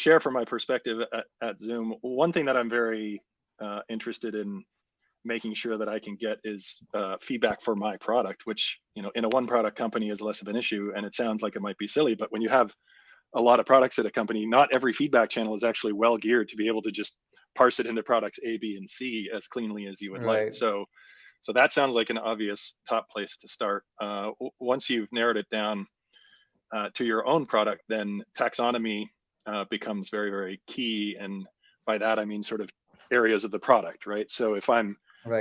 share from my perspective at Zoom, one thing that I'm very interested in making sure that I can get is feedback for my product, which, in a one product company is less of an issue. And it sounds like it might be silly, but when you have a lot of products at a company, not every feedback channel is actually well geared to be able to just parse it into products A, B, and C as cleanly as you would like. So that sounds like an obvious top place to start. Once you've narrowed it down to your own product, then taxonomy becomes very, very key. And by that, I mean sort of areas of the product, right? So if I'm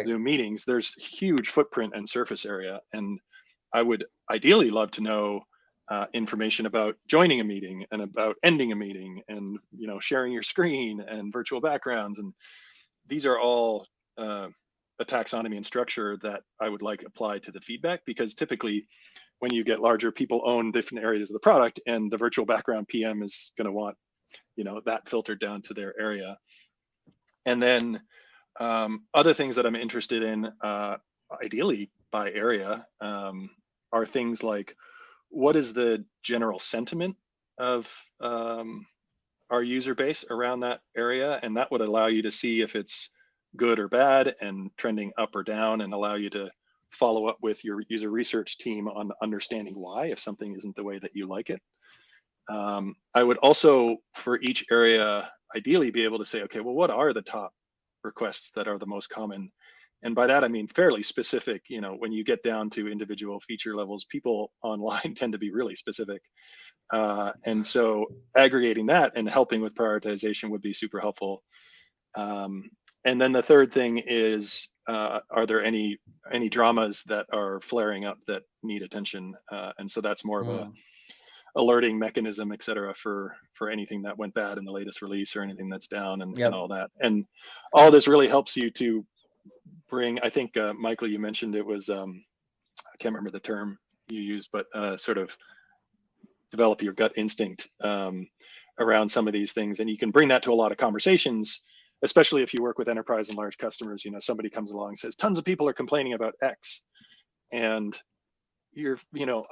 Zoom meetings, there's huge footprint and surface area. And I would ideally love to know information about joining a meeting and about ending a meeting and, sharing your screen and virtual backgrounds. And these are all a taxonomy and structure that I would like applied to the feedback, because typically when you get larger, people own different areas of the product, and the virtual background PM is going to want, that filtered down to their area. And then other things that I'm interested in, ideally by area, are things like, what is the general sentiment of our user base around that area? And that would allow you to see if it's good or bad and trending up or down, and allow you to follow up with your user research team on understanding why, if something isn't the way that you like it. I would also, for each area, ideally be able to say, okay, well, what are the top requests that are the most common? And by that, I mean fairly specific. When you get down to individual feature levels, people online tend to be really specific. And so aggregating that and helping with prioritization would be super helpful. And then the third thing is, are there any dramas that are flaring up that need attention? And so that's more of a alerting mechanism, et cetera, for anything that went bad in the latest release or anything that's down and all that. And all this really helps you to bring, I think, Michael, you mentioned it was, I can't remember the term you used, but sort of develop your gut instinct around some of these things. And you can bring that to a lot of conversations, especially if you work with enterprise and large customers. Somebody comes along and says, tons of people are complaining about X. And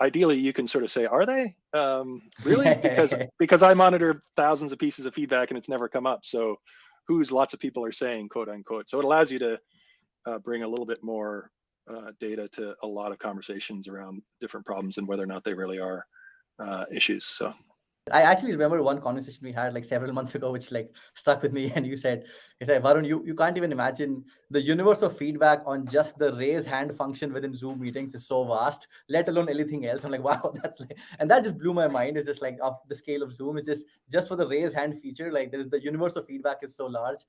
ideally you can sort of say, are they really? Because I monitor thousands of pieces of feedback and it's never come up. So lots of people are saying, quote unquote. So it allows you to bring a little bit more data to a lot of conversations around different problems and whether or not they really are issues. So I actually remember one conversation we had like several months ago, which like stuck with me. And you said, Varun, you can't even imagine the universe of feedback on just the raise hand function within Zoom meetings is so vast, let alone anything else. I'm like, wow, and that just blew my mind. It's just like of the scale of Zoom. It's just for the raise hand feature, like the universe of feedback is so large.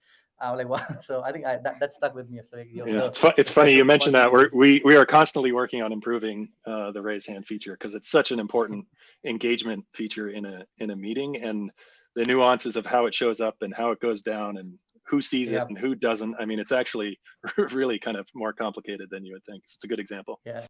I'm like, wow. So I think that stuck with me. So, it's funny you mentioned that. We are constantly working on improving the raise hand feature, because it's such an important engagement feature in a meeting, and the nuances of how it shows up and how it goes down and who sees it and who doesn't. I mean, it's actually really kind of more complicated than you would think. It's a good example. Yeah.